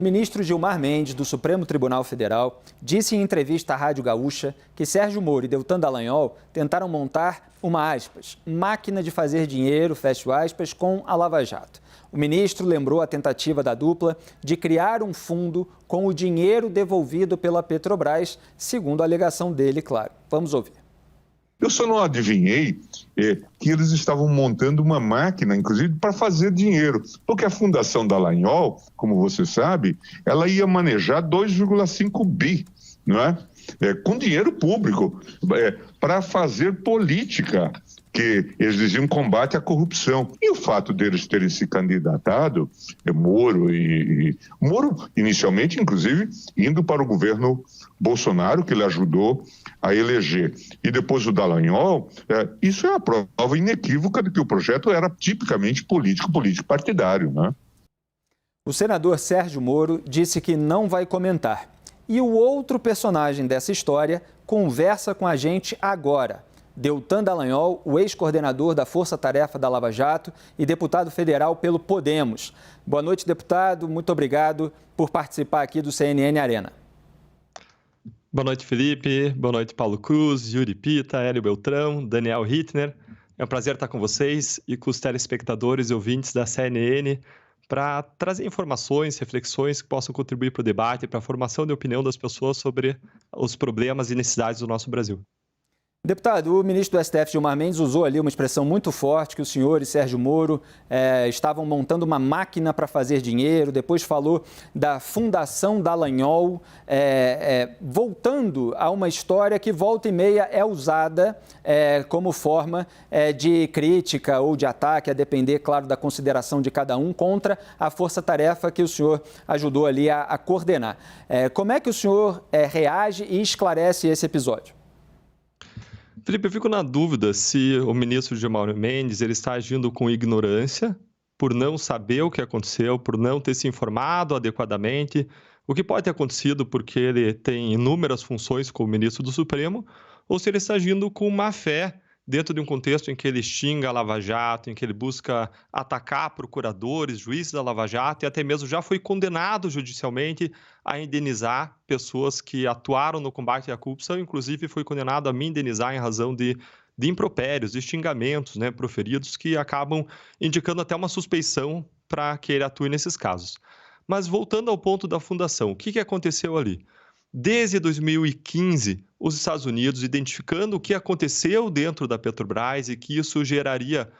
O ministro Gilmar Mendes, do Supremo Tribunal Federal, disse em entrevista à Rádio Gaúcha que Sérgio Moro e Deltan Dallagnol tentaram montar uma, aspas, máquina de fazer dinheiro, fecho aspas, com a Lava Jato. O ministro lembrou a tentativa da dupla de criar um fundo com o dinheiro devolvido pela Petrobras, segundo a alegação dele, claro. Vamos ouvir. Eu só não adivinhei que eles estavam montando uma máquina, inclusive, para fazer dinheiro. Porque a Fundação Dallagnol, como você sabe, ela ia manejar 2,5 bi, não é? Com dinheiro público, para fazer política, que eles diziam combate à corrupção. E o fato deles terem se candidatado, Moro, inicialmente, inclusive, indo para o governo Bolsonaro, que ele ajudou a eleger, e depois o Dallagnol, isso é a prova inequívoca de que o projeto era tipicamente político partidário, né? O senador Sérgio Moro disse que não vai comentar. E o outro personagem dessa história conversa com a gente agora. Deltan Dallagnol, o ex-coordenador da Força Tarefa da Lava Jato e deputado federal pelo Podemos. Boa noite, deputado. Muito obrigado por participar aqui do CNN Arena. Boa noite, Felipe. Boa noite, Paulo Cruz, Yuri Pita, Hélio Beltrão, Daniel Hittner. É um prazer estar com vocês e com os telespectadores e ouvintes da CNN para trazer informações, reflexões que possam contribuir para o debate e para a formação de opinião das pessoas sobre os problemas e necessidades do nosso Brasil. Deputado, o ministro do STF, Gilmar Mendes, usou ali uma expressão muito forte que o senhor e Sérgio Moro estavam montando uma máquina para fazer dinheiro, depois falou da Fundação Dallagnol, voltando a uma história que volta e meia é usada como forma de crítica ou de ataque, a depender, claro, da consideração de cada um, contra a força-tarefa que o senhor ajudou ali a coordenar. Como é que o senhor reage e esclarece esse episódio? Felipe, eu fico na dúvida se o ministro Gilmar Mendes ele está agindo com ignorância, por não saber o que aconteceu, por não ter se informado adequadamente, o que pode ter acontecido porque ele tem inúmeras funções como ministro do Supremo, ou se ele está agindo com má fé dentro de um contexto em que ele xinga a Lava Jato, em que ele busca atacar procuradores, juízes da Lava Jato e até mesmo já foi condenado judicialmente a indenizar pessoas que atuaram no combate à corrupção, inclusive foi condenado a me indenizar em razão de impropérios, de xingamentos, proferidos que acabam indicando até uma suspeição para que ele atue nesses casos. Mas voltando ao ponto da fundação, o que aconteceu ali? Desde 2015, os Estados Unidos, identificando o que aconteceu dentro da Petrobras e que isso geraria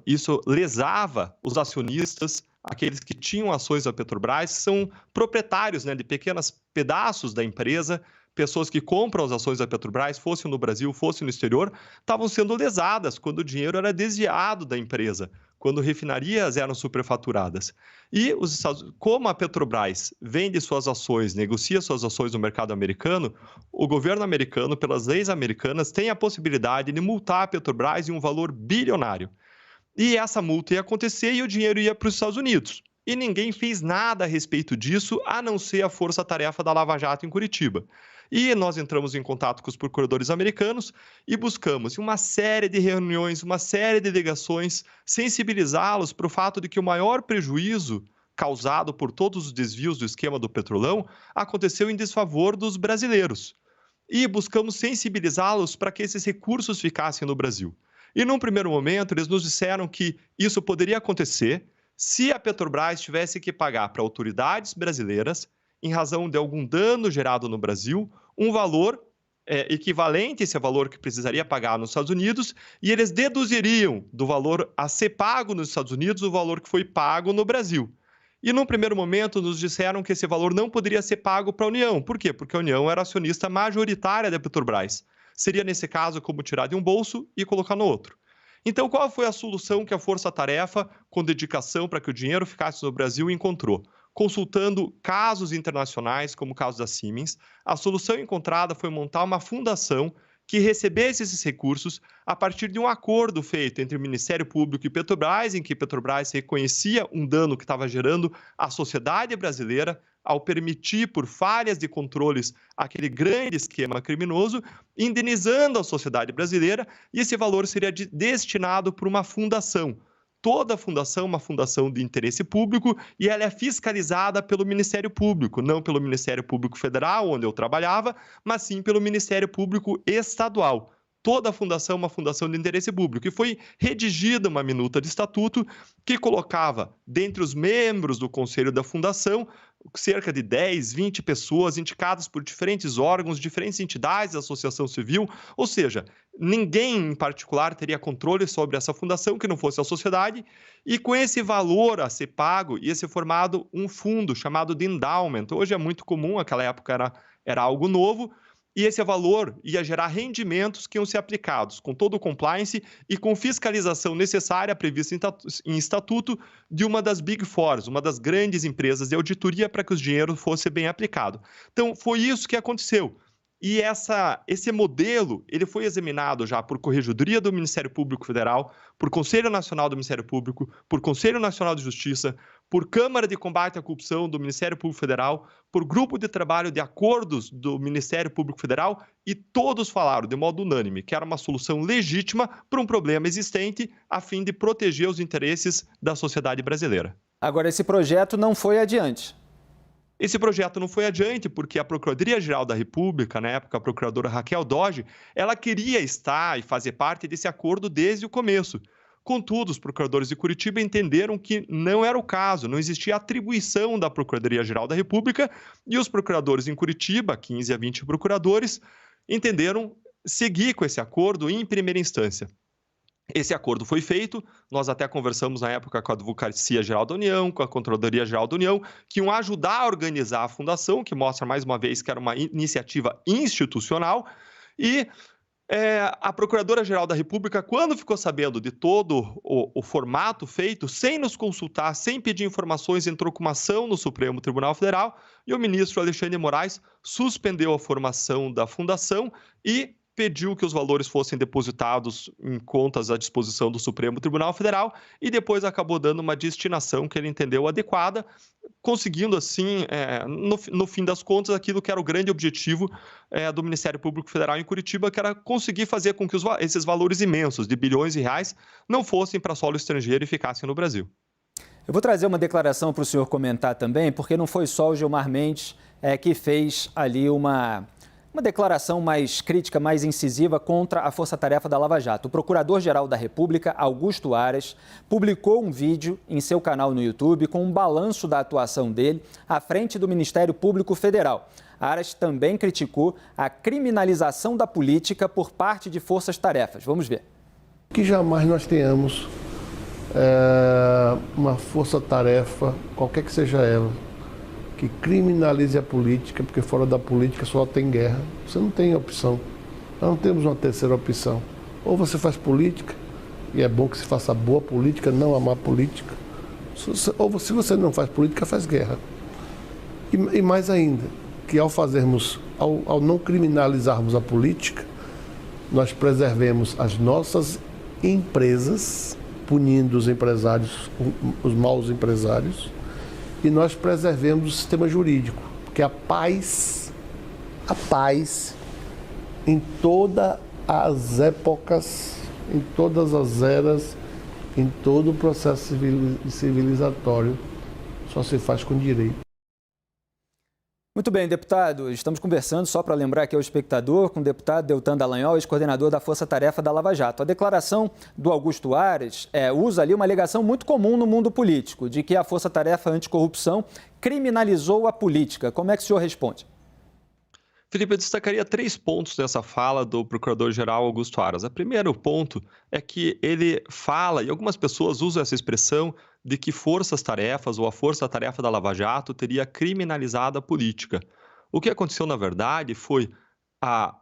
isso lesava os acionistas, aqueles que tinham ações da Petrobras, são proprietários de pequenos pedaços da empresa, pessoas que compram as ações da Petrobras, fossem no Brasil, fossem no exterior, estavam sendo lesadas quando o dinheiro era desviado da empresa, quando refinarias eram superfaturadas. E como a Petrobras vende suas ações, negocia suas ações no mercado americano, o governo americano, pelas leis americanas, tem a possibilidade de multar a Petrobras em um valor bilionário. E essa multa ia acontecer e o dinheiro ia para os Estados Unidos. E ninguém fez nada a respeito disso, a não ser a força-tarefa da Lava Jato em Curitiba. E nós entramos em contato com os procuradores americanos e buscamos, em uma série de reuniões, uma série de delegações, sensibilizá-los para o fato de que o maior prejuízo causado por todos os desvios do esquema do Petrolão aconteceu em desfavor dos brasileiros. E buscamos sensibilizá-los para que esses recursos ficassem no Brasil. E num primeiro momento, eles nos disseram que isso poderia acontecer se a Petrobras tivesse que pagar para autoridades brasileiras, em razão de algum dano gerado no Brasil, um valor equivalente a esse valor que precisaria pagar nos Estados Unidos, e eles deduziriam do valor a ser pago nos Estados Unidos o valor que foi pago no Brasil. E num primeiro momento nos disseram que esse valor não poderia ser pago para a União. Por quê? Porque a União era acionista majoritária da Petrobras. Seria, nesse caso, como tirar de um bolso e colocar no outro. Então, qual foi a solução que a Força-Tarefa, com dedicação para que o dinheiro ficasse no Brasil, encontrou? Consultando casos internacionais, como o caso da Siemens, a solução encontrada foi montar uma fundação que recebesse esses recursos a partir de um acordo feito entre o Ministério Público e Petrobras, em que Petrobras reconhecia um dano que estava gerando à sociedade brasileira ao permitir, por falhas de controles, aquele grande esquema criminoso, indenizando a sociedade brasileira, e esse valor seria destinado para uma fundação, toda a fundação é uma fundação de interesse público e ela é fiscalizada pelo Ministério Público, não pelo Ministério Público Federal, onde eu trabalhava, mas sim pelo Ministério Público Estadual. Toda a fundação é uma fundação de interesse público. E foi redigida uma minuta de estatuto que colocava, dentre os membros do conselho da fundação, cerca de 10, 20 pessoas indicadas por diferentes órgãos, diferentes entidades da associação civil, ou seja, ninguém em particular teria controle sobre essa fundação que não fosse a sociedade, e com esse valor a ser pago ia ser formado um fundo chamado de endowment. Hoje é muito comum, naquela época era algo novo, e esse valor ia gerar rendimentos que iam ser aplicados com todo o compliance e com fiscalização necessária prevista em estatuto de uma das Big Fours, uma das grandes empresas de auditoria para que o dinheiro fosse bem aplicado. Então, foi isso que aconteceu. E esse modelo ele foi examinado já por Corregedoria do Ministério Público Federal, por Conselho Nacional do Ministério Público, por Conselho Nacional de Justiça, por Câmara de Combate à Corrupção do Ministério Público Federal, por Grupo de Trabalho de Acordos do Ministério Público Federal, e todos falaram de modo unânime que era uma solução legítima para um problema existente a fim de proteger os interesses da sociedade brasileira. Agora, esse projeto não foi adiante. Esse projeto não foi adiante porque a Procuradoria-Geral da República, na época a procuradora Raquel Dodge, ela queria estar e fazer parte desse acordo desde o começo. Contudo, os procuradores de Curitiba entenderam que não era o caso, não existia atribuição da Procuradoria-Geral da República e os procuradores em Curitiba, 15 a 20 procuradores, entenderam seguir com esse acordo em primeira instância. Esse acordo foi feito, nós até conversamos na época com a Advocacia Geral da União, com a Controladoria Geral da União, que iam ajudar a organizar a fundação, que mostra mais uma vez que era uma iniciativa institucional, e a Procuradora-Geral da República, quando ficou sabendo de todo o formato feito, sem nos consultar, sem pedir informações, entrou com uma ação no Supremo Tribunal Federal e o ministro Alexandre de Moraes suspendeu a formação da fundação e pediu que os valores fossem depositados em contas à disposição do Supremo Tribunal Federal e depois acabou dando uma destinação que ele entendeu adequada, conseguindo assim, no fim das contas, aquilo que era o grande objetivo do Ministério Público Federal em Curitiba, que era conseguir fazer com que esses valores imensos de bilhões de reais não fossem para solo estrangeiro e ficassem no Brasil. Eu vou trazer uma declaração para o senhor comentar também, porque não foi só o Gilmar Mendes que fez ali uma declaração mais crítica, mais incisiva contra a força-tarefa da Lava Jato. O Procurador-Geral da República, Augusto Aras, publicou um vídeo em seu canal no YouTube com um balanço da atuação dele à frente do Ministério Público Federal. Aras também criticou a criminalização da política por parte de forças-tarefas. Vamos ver. Que jamais nós tenhamos uma força-tarefa, qualquer que seja ela, que criminalize a política, porque fora da política só tem guerra. Você não tem opção. Nós não temos uma terceira opção. Ou você faz política, e é bom que se faça boa política, não a má política. Ou se você não faz política, faz guerra. E mais ainda, que ao não criminalizarmos a política, nós preservemos as nossas empresas, punindo os empresários, os maus empresários, e nós preservemos o sistema jurídico, porque a paz em todas as épocas, em todas as eras, em todo o processo civilizatório, só se faz com direito. Muito bem, deputado. Estamos conversando, só para lembrar aqui ao espectador, com o deputado Deltan Dallagnol, ex-coordenador da Força Tarefa da Lava Jato. A declaração do Augusto Aras usa ali uma alegação muito comum no mundo político, de que a Força Tarefa Anticorrupção criminalizou a política. Como é que o senhor responde? Felipe, eu destacaria 3 pontos nessa fala do Procurador-Geral Augusto Aras. O primeiro ponto é que ele fala, e algumas pessoas usam essa expressão, de que forças-tarefas ou a força-tarefa da Lava Jato teria criminalizado a política. O que aconteceu, na verdade, foi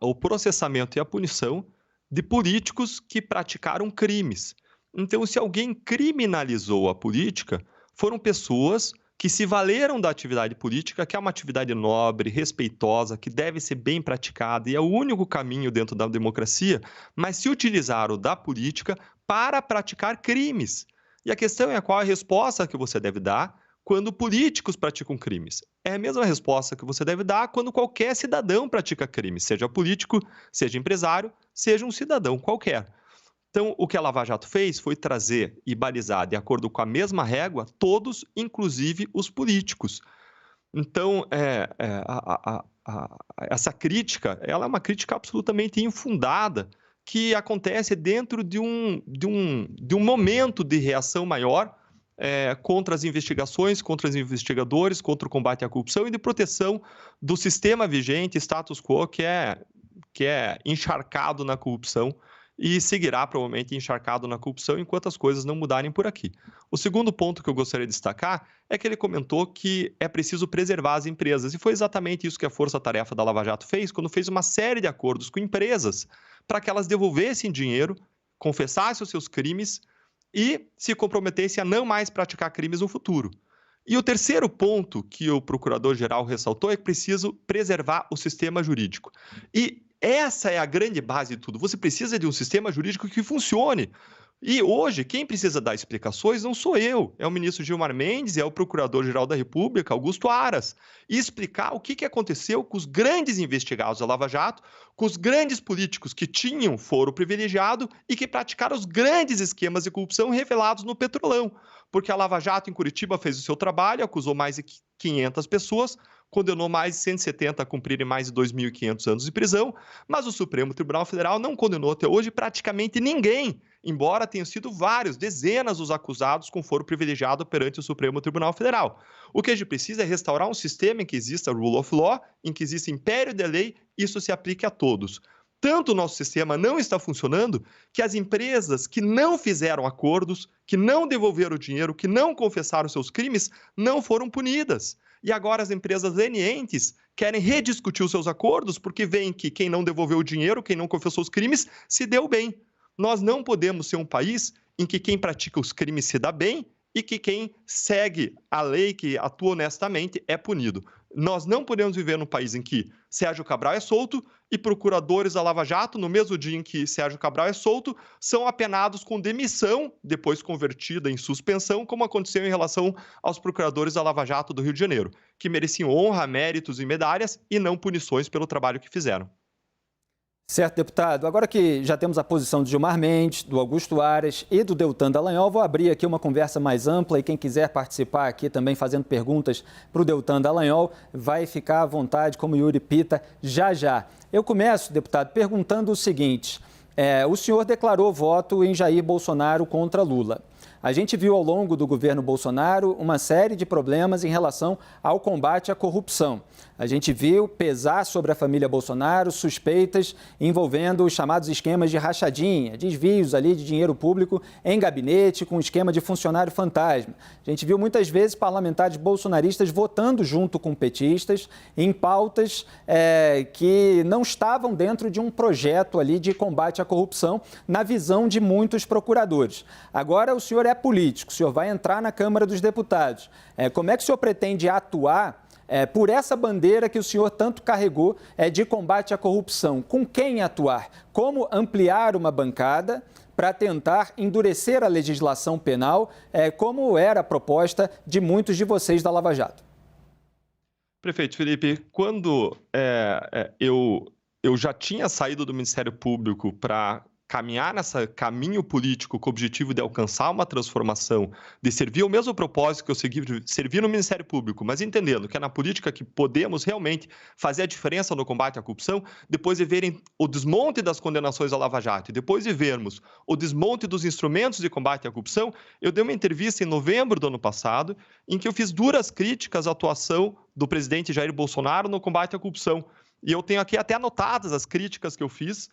o processamento e a punição de políticos que praticaram crimes. Então, se alguém criminalizou a política, foram pessoas que se valeram da atividade política, que é uma atividade nobre, respeitosa, que deve ser bem praticada e é o único caminho dentro da democracia, mas se utilizaram da política para praticar crimes. E a questão é qual a resposta que você deve dar quando políticos praticam crimes. É a mesma resposta que você deve dar quando qualquer cidadão pratica crimes, seja político, seja empresário, seja um cidadão qualquer. Então, o que a Lava Jato fez foi trazer e balizar, de acordo com a mesma régua, todos, inclusive os políticos. Então, essa crítica, ela é uma crítica absolutamente infundada, que acontece dentro de um momento de reação maior contra as investigações, contra os investigadores, contra o combate à corrupção e de proteção do sistema vigente, status quo, que é encharcado na corrupção e seguirá provavelmente encharcado na corrupção enquanto as coisas não mudarem por aqui. O segundo ponto que eu gostaria de destacar é que ele comentou que é preciso preservar as empresas, e foi exatamente isso que a Força-Tarefa da Lava Jato fez quando fez uma série de acordos com empresas para que elas devolvessem dinheiro, confessassem os seus crimes e se comprometessem a não mais praticar crimes no futuro. E o terceiro ponto que o procurador-geral ressaltou é que preciso preservar o sistema jurídico. E essa é a grande base de tudo. Você precisa de um sistema jurídico que funcione. E hoje, quem precisa dar explicações não sou eu, é o ministro Gilmar Mendes, é o Procurador-Geral da República, Augusto Aras, e explicar o que aconteceu com os grandes investigados da Lava Jato, com os grandes políticos que tinham foro privilegiado e que praticaram os grandes esquemas de corrupção revelados no Petrolão. Porque a Lava Jato em Curitiba fez o seu trabalho, acusou mais de 500 pessoas, condenou mais de 170 a cumprirem mais de 2.500 anos de prisão, mas o Supremo Tribunal Federal não condenou até hoje praticamente ninguém, embora tenham sido vários, dezenas os acusados com foro privilegiado perante o Supremo Tribunal Federal. O que a gente precisa é restaurar um sistema em que exista rule of law, em que exista império de lei, isso se aplique a todos. Tanto o nosso sistema não está funcionando que as empresas que não fizeram acordos, que não devolveram o dinheiro, que não confessaram seus crimes, não foram punidas. E agora as empresas lenientes querem rediscutir os seus acordos porque veem que quem não devolveu o dinheiro, quem não confessou os crimes, se deu bem. Nós não podemos ser um país em que quem pratica os crimes se dá bem e que quem segue a lei, que atua honestamente, é punido. Nós não podemos viver num país em que Sérgio Cabral é solto e procuradores da Lava Jato, no mesmo dia em que Sérgio Cabral é solto, são apenados com demissão, depois convertida em suspensão, como aconteceu em relação aos procuradores da Lava Jato do Rio de Janeiro, que mereciam honra, méritos e medalhas e não punições pelo trabalho que fizeram. Certo, deputado. Agora que já temos a posição do Gilmar Mendes, do Augusto Aras e do Deltan Dallagnol, vou abrir aqui uma conversa mais ampla e quem quiser participar aqui também fazendo perguntas para o Deltan Dallagnol vai ficar à vontade, como Yuri Pita, já já. Eu começo, deputado, perguntando o seguinte, o senhor declarou voto em Jair Bolsonaro contra Lula. A gente viu ao longo do governo Bolsonaro uma série de problemas em relação ao combate à corrupção. A gente viu pesar sobre a família Bolsonaro suspeitas envolvendo os chamados esquemas de rachadinha, desvios ali de dinheiro público em gabinete com esquema de funcionário fantasma. A gente viu muitas vezes parlamentares bolsonaristas votando junto com petistas em pautas que não estavam dentro de um projeto ali de combate à corrupção na visão de muitos procuradores. Agora o senhor é político, o senhor vai entrar na Câmara dos Deputados. Como é que o senhor pretende atuar por essa bandeira que o senhor tanto carregou de combate à corrupção? Com quem atuar? Como ampliar uma bancada para tentar endurecer a legislação penal, como era a proposta de muitos de vocês da Lava Jato? Prefeito Felipe, quando eu já tinha saído do Ministério Público para caminhar nesse caminho político com o objetivo de alcançar uma transformação, de servir ao mesmo propósito que eu segui, de servir no Ministério Público, mas entendendo que é na política que podemos realmente fazer a diferença no combate à corrupção, depois de verem o desmonte das condenações à Lava Jato e depois de vermos o desmonte dos instrumentos de combate à corrupção, eu dei uma entrevista em novembro do ano passado, em que eu fiz duras críticas à atuação do presidente Jair Bolsonaro no combate à corrupção. E eu tenho aqui até anotadas as críticas que eu fiz.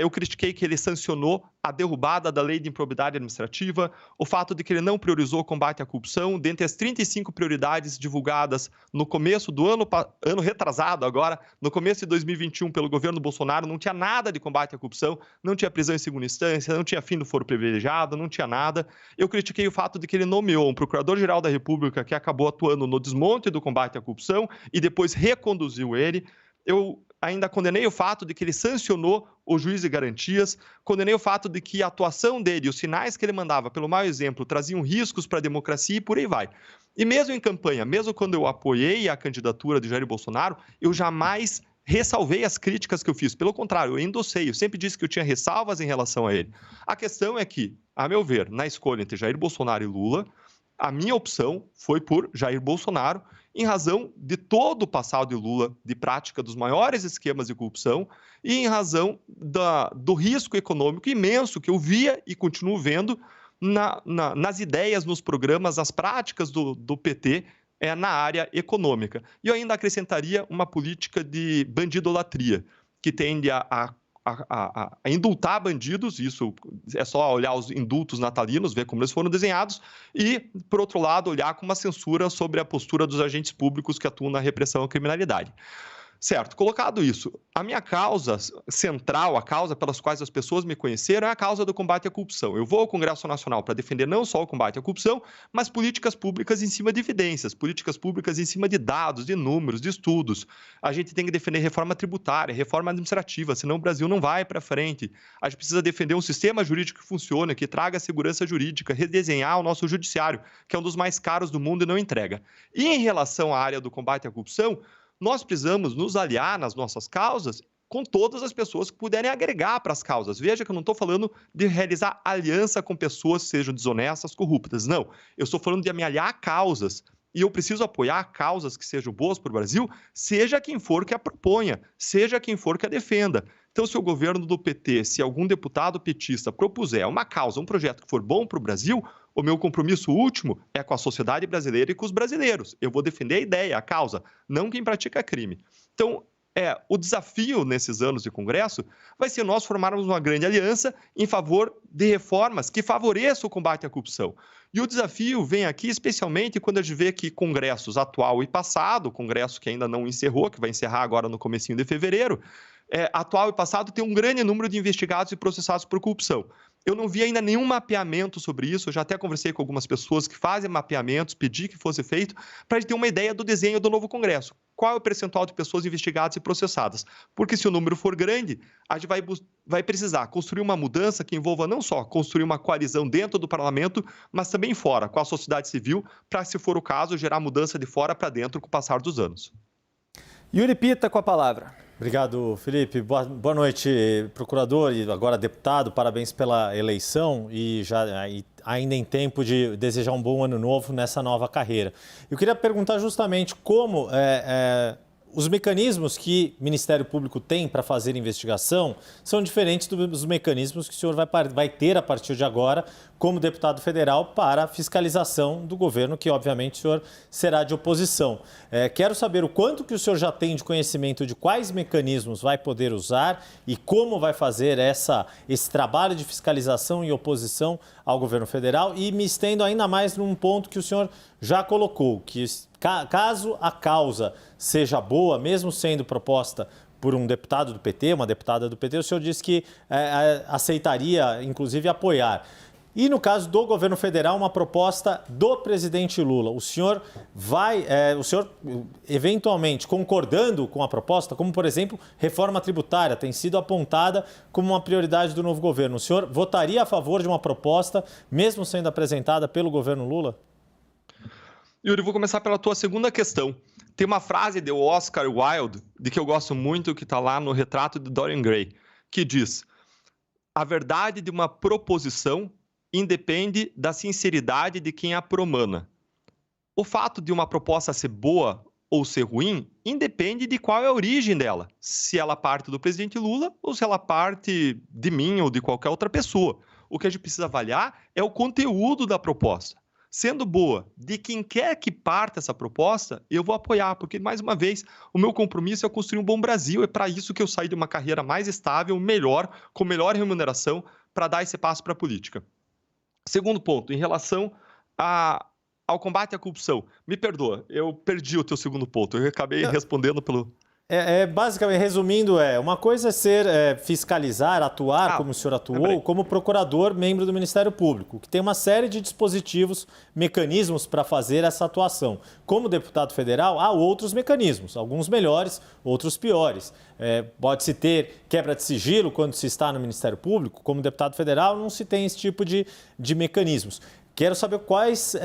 Eu critiquei que ele sancionou a derrubada da lei de improbidade administrativa, o fato de que ele não priorizou o combate à corrupção. Dentre as 35 prioridades divulgadas no começo do ano retrasado agora, no começo de 2021 pelo governo Bolsonaro, não tinha nada de combate à corrupção, não tinha prisão em segunda instância, não tinha fim do foro privilegiado, não tinha nada. Eu critiquei o fato de que ele nomeou um procurador-geral da República que acabou atuando no desmonte do combate à corrupção e depois reconduziu ele. Eu ainda condenei o fato de que ele sancionou o juiz de garantias, condenei o fato de que a atuação dele, os sinais que ele mandava, pelo mau exemplo, traziam riscos para a democracia e por aí vai. E mesmo em campanha, mesmo quando eu apoiei a candidatura de Jair Bolsonaro, eu jamais ressalvei as críticas que eu fiz. Pelo contrário, eu endossei. Eu sempre disse que eu tinha ressalvas em relação a ele. A questão é que, a meu ver, na escolha entre Jair Bolsonaro e Lula, a minha opção foi por Jair Bolsonaro, em razão de todo o passado de Lula, de prática dos maiores esquemas de corrupção e em razão do risco econômico imenso que eu via e continuo vendo nas ideias, nos programas, nas práticas do PT na área econômica. E eu ainda acrescentaria uma política de bandidolatria, que tende a indultar bandidos, isso é só olhar os indultos natalinos, ver como eles foram desenhados, e, por outro lado, olhar com uma censura sobre a postura dos agentes públicos que atuam na repressão à criminalidade. Certo, colocado isso, a minha causa central, a causa pelas quais as pessoas me conheceram é a causa do combate à corrupção. Eu vou ao Congresso Nacional para defender não só o combate à corrupção, mas políticas públicas em cima de evidências, políticas públicas em cima de dados, de números, de estudos. A gente tem que defender reforma tributária, reforma administrativa, senão o Brasil não vai para frente. A gente precisa defender um sistema jurídico que funcione, que traga segurança jurídica, redesenhar o nosso judiciário, que é um dos mais caros do mundo e não entrega. E em relação à área do combate à corrupção, nós precisamos nos aliar nas nossas causas com todas as pessoas que puderem agregar para as causas. Veja que eu não estou falando de realizar aliança com pessoas que sejam desonestas, corruptas. Não, eu estou falando de me aliar a causas. E eu preciso apoiar causas que sejam boas para o Brasil, seja quem for que a proponha, seja quem for que a defenda. Então, se o governo do PT, se algum deputado petista propuser uma causa, um projeto que for bom para o Brasil, o meu compromisso último é com a sociedade brasileira e com os brasileiros. Eu vou defender a ideia, a causa, não quem pratica crime. Então, o desafio nesses anos de Congresso vai ser nós formarmos uma grande aliança em favor de reformas que favoreçam o combate à corrupção. E o desafio vem aqui especialmente quando a gente vê que congressos atual e passado, o congresso que ainda não encerrou, que vai encerrar agora no comecinho de fevereiro, atual e passado tem um grande número de investigados e processados por corrupção. Eu não vi ainda nenhum mapeamento sobre isso, eu já até conversei com algumas pessoas que fazem mapeamentos, pedi que fosse feito, para a gente ter uma ideia do desenho do novo Congresso. Qual é o percentual de pessoas investigadas e processadas? Porque se o número for grande, a gente vai precisar construir uma mudança que envolva não só construir uma coalizão dentro do parlamento, mas também fora, com a sociedade civil, para, se for o caso, gerar mudança de fora para dentro com o passar dos anos. Yuri Pita com a palavra. Obrigado, Felipe. Boa noite, procurador e agora deputado. Parabéns pela eleição e ainda em tempo de desejar um bom ano novo nessa nova carreira. Eu queria perguntar justamente como os mecanismos que o Ministério Público tem para fazer investigação são diferentes dos mecanismos que o senhor vai ter a partir de agora como deputado federal para a fiscalização do governo, que obviamente o senhor será de oposição. Quero saber o quanto que o senhor já tem de conhecimento de quais mecanismos vai poder usar e como vai fazer esse trabalho de fiscalização e oposição ao governo federal, e me estendo ainda mais num ponto que o senhor já colocou, que caso a causa seja boa, mesmo sendo proposta por um deputado do PT, uma deputada do PT, o senhor disse que aceitaria, inclusive, apoiar. E no caso do governo federal, uma proposta do presidente Lula. O senhor eventualmente concordando com a proposta, como por exemplo, reforma tributária, tem sido apontada como uma prioridade do novo governo. O senhor votaria a favor de uma proposta, mesmo sendo apresentada pelo governo Lula? Yuri, vou começar pela tua segunda questão. Tem uma frase de Oscar Wilde, de que eu gosto muito, que está lá no Retrato de Dorian Gray, que diz: a verdade de uma proposição independe da sinceridade de quem a promana. O fato de uma proposta ser boa ou ser ruim independe de qual é a origem dela. Se ela parte do presidente Lula ou se ela parte de mim ou de qualquer outra pessoa. O que a gente precisa avaliar é o conteúdo da proposta. Sendo boa, de quem quer que parta essa proposta, eu vou apoiar, porque, mais uma vez, o meu compromisso é construir um bom Brasil. É para isso que eu saí de uma carreira mais estável, melhor, com melhor remuneração, para dar esse passo para a política. Segundo ponto, em relação ao combate à corrupção. Me perdoa, eu perdi o teu segundo ponto. Eu acabei respondendo pelo... Basicamente, resumindo, uma coisa é fiscalizar, atuar como o senhor atuou, como procurador, membro do Ministério Público, que tem uma série de dispositivos, mecanismos para fazer essa atuação. Como deputado federal, há outros mecanismos, alguns melhores, outros piores. Pode-se ter quebra de sigilo quando se está no Ministério Público, como deputado federal não se tem esse tipo de mecanismos. Quero saber quais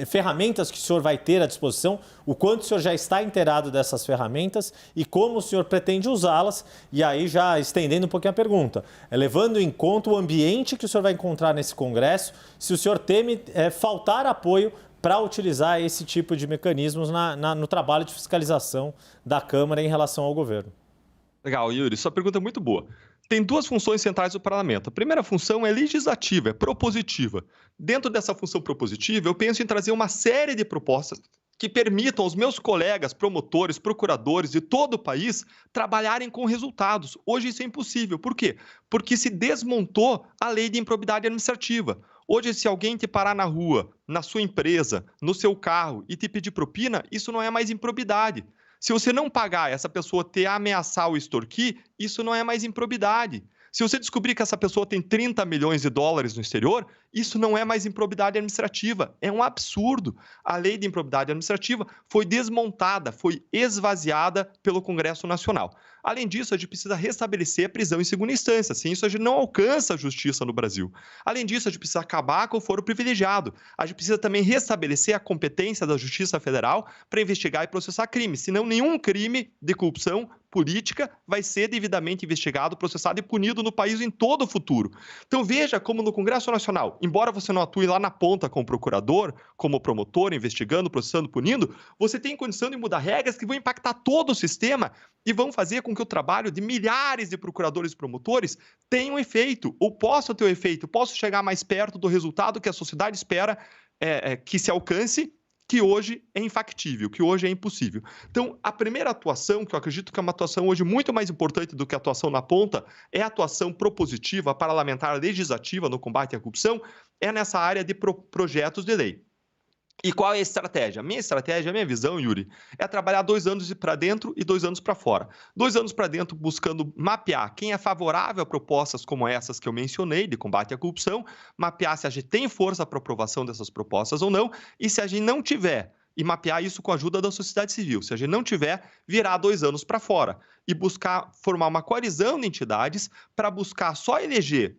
ferramentas que o senhor vai ter à disposição, o quanto o senhor já está inteirado dessas ferramentas e como o senhor pretende usá-las. E aí, já estendendo um pouquinho a pergunta, levando em conta o ambiente que o senhor vai encontrar nesse Congresso, se o senhor teme faltar apoio para utilizar esse tipo de mecanismos no trabalho de fiscalização da Câmara em relação ao governo. Legal, Yuri, sua pergunta é muito boa. Tem duas funções centrais do parlamento. A primeira função é legislativa, é propositiva. Dentro dessa função propositiva, eu penso em trazer uma série de propostas que permitam aos meus colegas, promotores, procuradores de todo o país trabalharem com resultados. Hoje isso é impossível. Por quê? Porque se desmontou a lei de improbidade administrativa. Hoje, se alguém te parar na rua, na sua empresa, no seu carro e te pedir propina, isso não é mais improbidade. Se você não pagar, essa pessoa te ameaçar ou extorquir, isso não é mais improbidade. Se você descobrir que essa pessoa tem 30 milhões de dólares no exterior, isso não é mais improbidade administrativa. É um absurdo. A lei de improbidade administrativa foi desmontada, foi esvaziada pelo Congresso Nacional. Além disso, a gente precisa restabelecer a prisão em segunda instância. Sem isso, a gente não alcança a justiça no Brasil. Além disso, a gente precisa acabar com o foro privilegiado. A gente precisa também restabelecer a competência da Justiça Federal para investigar e processar crimes. Senão, nenhum crime de corrupção política vai ser devidamente investigado, processado e punido no país em todo o futuro. Então veja como no Congresso Nacional, embora você não atue lá na ponta como procurador, como promotor, investigando, processando, punindo, você tem condição de mudar regras que vão impactar todo o sistema e vão fazer com que o trabalho de milhares de procuradores e promotores tenha um efeito, ou possa ter um efeito, possa chegar mais perto do resultado que a sociedade espera que se alcance, que hoje é infactível, que hoje é impossível. Então, a primeira atuação, que eu acredito que é uma atuação hoje muito mais importante do que a atuação na ponta, é a atuação propositiva, parlamentar, legislativa no combate à corrupção, é nessa área de projetos de lei. E qual é a estratégia? A minha estratégia, a minha visão, Yuri, é trabalhar 2 anos para dentro e 2 anos para fora. 2 anos para dentro buscando mapear quem é favorável a propostas como essas que eu mencionei, de combate à corrupção, mapear se a gente tem força para aprovação dessas propostas ou não, e se a gente não tiver, e mapear isso com a ajuda da sociedade civil. Se a gente não tiver, virar 2 anos para fora e buscar formar uma coalizão de entidades para buscar só eleger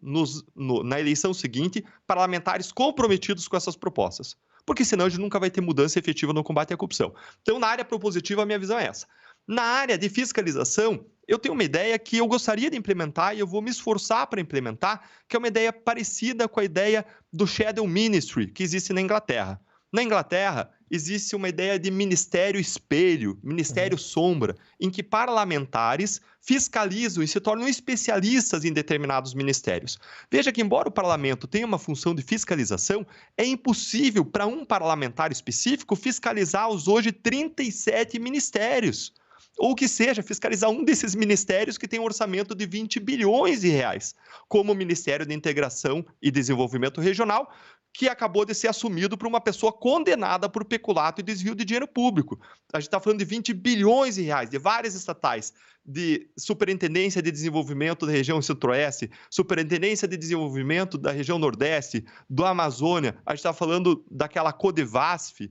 na eleição seguinte parlamentares comprometidos com essas propostas. Porque senão a gente nunca vai ter mudança efetiva no combate à corrupção. Então, na área propositiva, a minha visão é essa. Na área de fiscalização, eu tenho uma ideia que eu gostaria de implementar e eu vou me esforçar para implementar, que é uma ideia parecida com a ideia do Shadow Ministry, que existe na Inglaterra. Na Inglaterra, existe uma ideia de ministério espelho, ministério sombra, em que parlamentares fiscalizam e se tornam especialistas em determinados ministérios. Veja que, embora o parlamento tenha uma função de fiscalização, é impossível para um parlamentar específico fiscalizar os hoje 37 ministérios. Ou que seja, fiscalizar um desses ministérios que tem um orçamento de 20 bilhões de reais, como o Ministério de Integração e Desenvolvimento Regional, que acabou de ser assumido por uma pessoa condenada por peculato e desvio de dinheiro público. A gente está falando de 20 bilhões de reais, de várias estatais, de Superintendência de Desenvolvimento da região Centro-Oeste, Superintendência de Desenvolvimento da região Nordeste, do Amazônia. A gente está falando daquela Codevasf,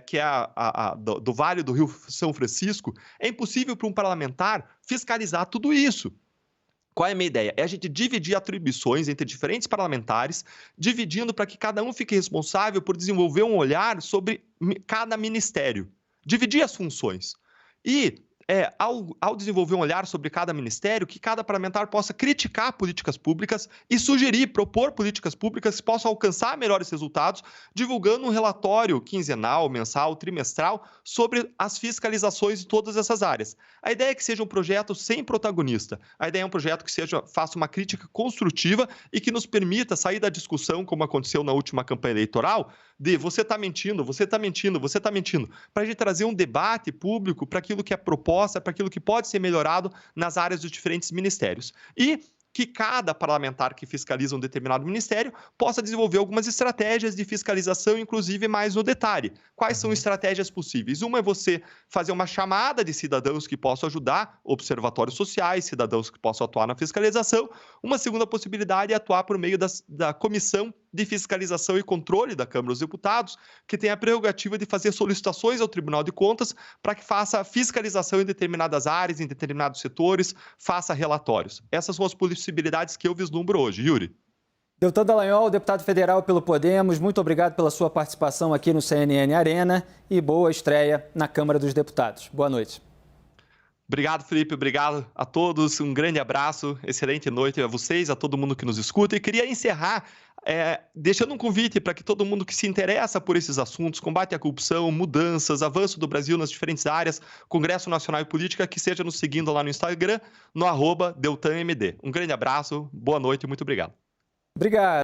que é do Vale do Rio São Francisco. É impossível para um parlamentar fiscalizar tudo isso. Qual é a minha ideia? É a gente dividir atribuições entre diferentes parlamentares, dividindo para que cada um fique responsável por desenvolver um olhar sobre cada ministério. Dividir as funções. E, ao desenvolver um olhar sobre cada ministério, que cada parlamentar possa criticar políticas públicas e sugerir, propor políticas públicas que possam alcançar melhores resultados, divulgando um relatório quinzenal, mensal, trimestral sobre as fiscalizações de todas essas áreas. A ideia é que seja um projeto sem protagonista. A ideia é um projeto que faça uma crítica construtiva e que nos permita sair da discussão, como aconteceu na última campanha eleitoral, de você está mentindo, você está mentindo, você está mentindo, para a gente trazer um debate público para aquilo que é proposta, para aquilo que pode ser melhorado nas áreas dos diferentes ministérios. E que cada parlamentar que fiscaliza um determinado ministério possa desenvolver algumas estratégias de fiscalização, inclusive mais no detalhe. Quais são estratégias possíveis? Uma é você fazer uma chamada de cidadãos que possam ajudar, observatórios sociais, cidadãos que possam atuar na fiscalização. Uma segunda possibilidade é atuar por meio da Comissão de Fiscalização e Controle da Câmara dos Deputados, que tem a prerrogativa de fazer solicitações ao Tribunal de Contas para que faça fiscalização em determinadas áreas, em determinados setores, faça relatórios. Essas são as possibilidades que eu vislumbro hoje, Yuri. Deltan Dallagnol, deputado federal pelo Podemos, muito obrigado pela sua participação aqui no CNN Arena e boa estreia na Câmara dos Deputados. Boa noite. Obrigado, Felipe. Obrigado a todos. Um grande abraço. Excelente noite a vocês, a todo mundo que nos escuta. E queria encerrar deixando um convite para que todo mundo que se interessa por esses assuntos, combate à corrupção, mudanças, avanço do Brasil nas diferentes áreas, Congresso Nacional e Política, que esteja nos seguindo lá no Instagram, no @DeltanMD. Um grande abraço, boa noite e muito obrigado. Obrigado.